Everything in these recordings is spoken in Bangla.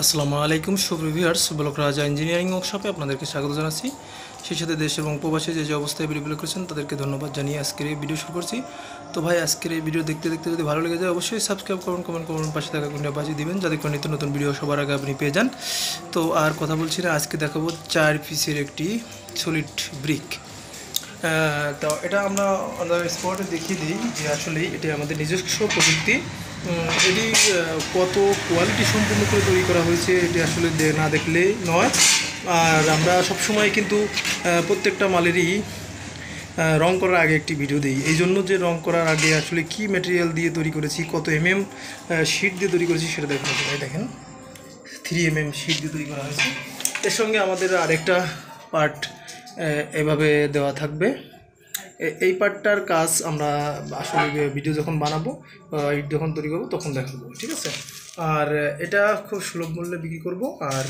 আসসালামু আলাইকুম সুপ্রিয় ভিউয়ার্স, ব্লক রাজা ইঞ্জিনিয়ারিং ওয়ার্কশপে আপনাদেরকে স্বাগত জানাচ্ছি। সেই সাথে দেশ এবং প্রবাসী যে অবস্থায় ভিডিওগুলো করেছেন তাদেরকে ধন্যবাদ জানিয়ে আজকের এই ভিডিও শুরু করছি। তো ভাই, আজকের এই ভিডিও দেখতে দেখতে যদি ভালো লেগে যায় অবশ্যই সাবস্ক্রাইব করুন, কমেন্ট করুন, পাশে থাকা ঘন্টা বাজিয়ে দিবেন যাতে করে নিত্য নতুন ভিডিও সবার আগে আপনি পেয়ে যান। তো আর কথা বলছি না, আজকে দেখাবো 4 পিসের একটি সলিড ব্রিক। তো এটা আমরা অন দ্য স্পটে দেখিয়ে দিই যে আসলে এটি আমাদের নিজস্ব প্রযুক্তি। এটি কত কোয়ালিটি সম্পূর্ণ করে তৈরি করা হয়েছে এটি আসলে না দেখলেই নয়। আর আমরা সবসময় কিন্তু প্রত্যেকটা মালেরই রং করার আগে একটি ভিডিও দিই, এই জন্য যে রং করার আগে আসলে কি ম্যাটেরিয়াল দিয়ে তৈরি করেছি, কত শিট দিয়ে তৈরি করেছি সেটা দেখানো যায়। দেখেন 3 শিট দিয়ে তৈরি করা হয়েছে। এর সঙ্গে আমাদের আরেকটা পার্ট এভাবে দেওয়া থাকবে। এই পার্টটার কাজ আমরা আসলে ভিডিও যখন বানাবো, ইট যখন তৈরি করবো তখন দেখাবো, ঠিক আছে। আর এটা খুব সুলভ মূল্যে বিক্রি করব। আর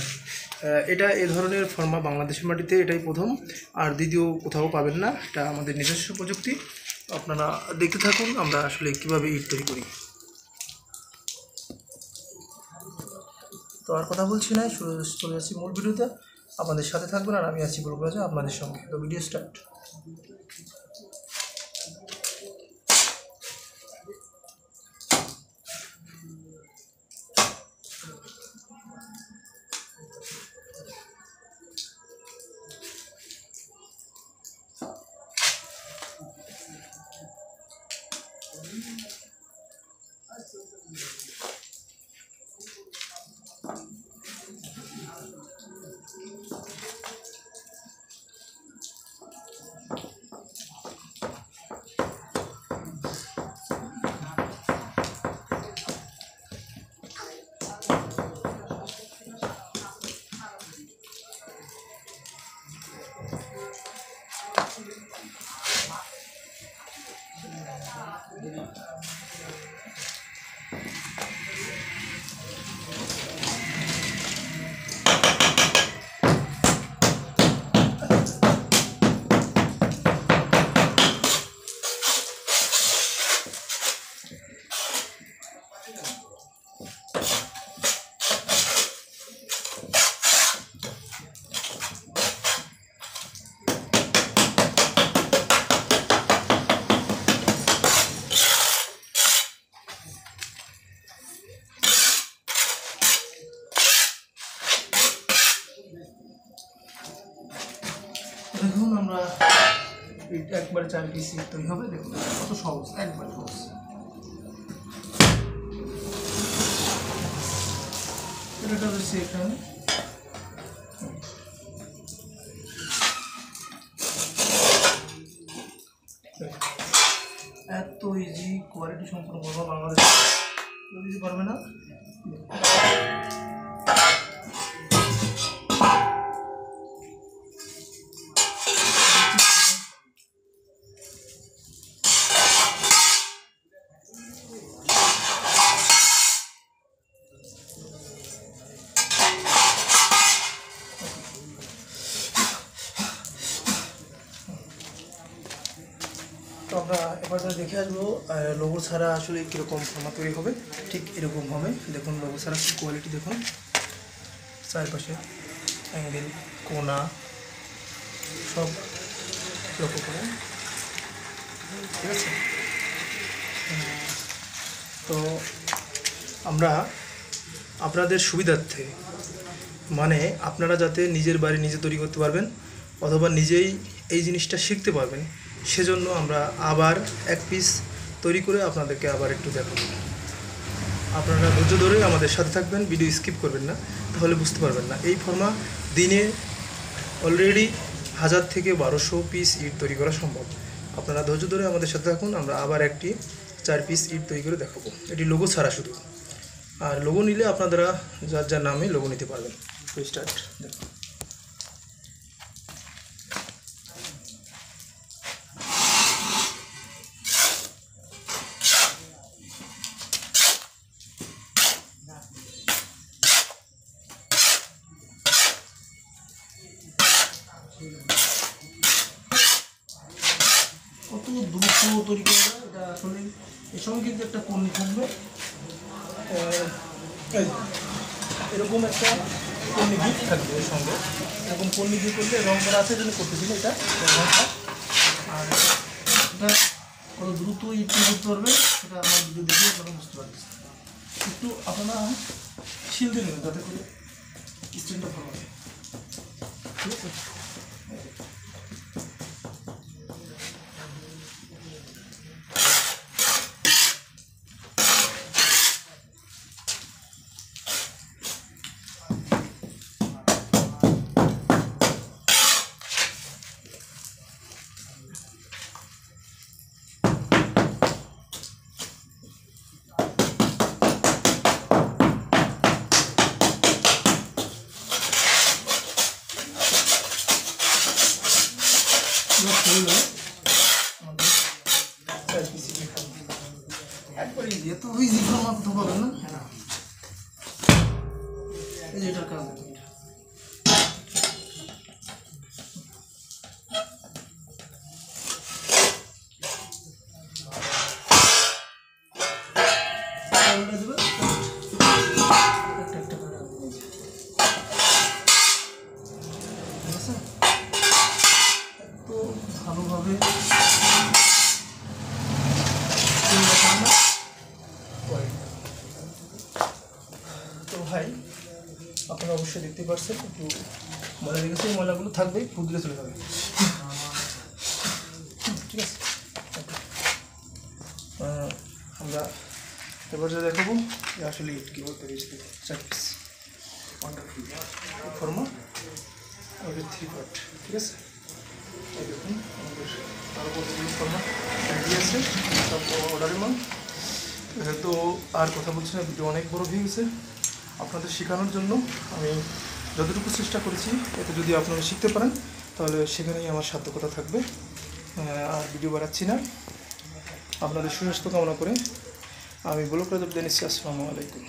এটা এই ধরনের ফর্মা বাংলাদেশের মাটিতে এটাই প্রথম, আর দ্বিতীয় কোথাও পাবেন না। এটা আমাদের নিজস্ব প্রযুক্তি। আপনারা দেখতে থাকুন আমরা আসলে কীভাবে ইট তৈরি করি। তো আর কথা বলছি না, চলে যাচ্ছি মূল ভিডিওতে। আপনাদের সাথে থাকবেন আর আমি আছি ব্লক রাজা আপনাদের সঙ্গে। তো ভিডিও স্টার্ট। দেখুন আমরা একবারে 4 পিস তৈরি হবে। দেখুন কত সহজ, একবার সহজ। এটা হচ্ছে এখানে এত ইজি কোয়ালিটি সম্পূর্ণ করবো, বাংলাদেশে কেউ দিতে পারবে না। তো আমরা এবার দেখে আসবো লোগো ছাড়া আসলে কীরকম ফর্মা তৈরি হবে। ঠিক এরকম হবে। দেখুন লোগো ছাড়া কি কোয়ালিটি, দেখুন চারপাশে অ্যাঙ্গেল, কোনা সব লক্ষ্য করে, ঠিক আছে। তো আমরা আপনাদের সুবিধার্থে, মানে আপনারা যাতে নিজের বাড়ি নিজে তৈরি করতে পারবেন অথবা নিজেই এই জিনিসটা শিখতে পারবেন, সেজন্য আমরা আবার 1 পিস তৈরি করে আপনাদেরকে আবার একটু দেখাবো। আপনারা ধৈর্য ধরে আমাদের সাথে থাকবেন, ভিডিও স্কিপ করবেন না, তাহলে বুঝতে পারবেন না। এই ফর্মা দিনে অলরেডি 1000 থেকে 1200 পিস ইট তৈরি করা সম্ভব। আপনারা ধৈর্য ধরে আমাদের সাথে থাকুন, আমরা আবার একটি 4 পিস ইট তৈরি করে দেখাবো। এটি লোগো ছাড়া শুধু। আর লোগো নিলে আপনারা যার যার নামে লোগো নিতে পারবেন। স্টার্ট। দেখুন কত দ্রুত তৈরি করা যায় এটা আসলে। এর সঙ্গে কিন্তু একটা পণ্য থাকবে, এরকম একটা পন্নি গিট থাকবে এর সঙ্গে। এরকম পন্নি দিয়ে করলে রং করা আছে জন্য করতেছিল এটা রংটা। আর এটা কত দ্রুত ইটিং করতে পারবে সেটা আমার ভিডিও দেখে আপনারা বুঝতে পারবেন। একটু আপনারা শিল দিয়ে নেবেন যাতে করে স্ট্যান্ডটা ভালো হয়, ঠিক আছে? একবার ইজি, এত ইজি আমার কোথাও পাবেন না। এই যে এটার কাজ দেবে একটা একটা করে, ঠিক আছে? তো ভালোভাবে তো ভাই আপনারা অবশ্যই দেখতে পাচ্ছেন একটু ময়লা লেগেছে, এই ময়লাগুলো থাকবে, ফুটলে চলে যাবে, ঠিক আছে? আমরা এবার যা দেখাবো যে আসলে ইট কীভাবে তৈরি হচ্ছে। 4 পিস ফর্মা ওদের 3 পার্ট, ঠিক আছে? এই দেখুন আমাদের আরও কতগুলো ফর্মা রেডি আছে সব অর্ডারের মান। তো আর কথা বলছি না, ভিডিও অনেক বড় হয়ে গেছে। আপনাদের শেখানোর জন্য আমি যতটুকু চেষ্টা করেছি, এতে যদি আপনারা শিখতে পারেন তাহলে সেখানেই আমার সার্থকতা থাকবে। আর ভিডিও বাড়াচ্ছি না, আপনাদের সুস্বাস্থ্য কামনা করে আমি ব্লগ রাজা বিদায় নিচ্ছি। আসসালামু আলাইকুম।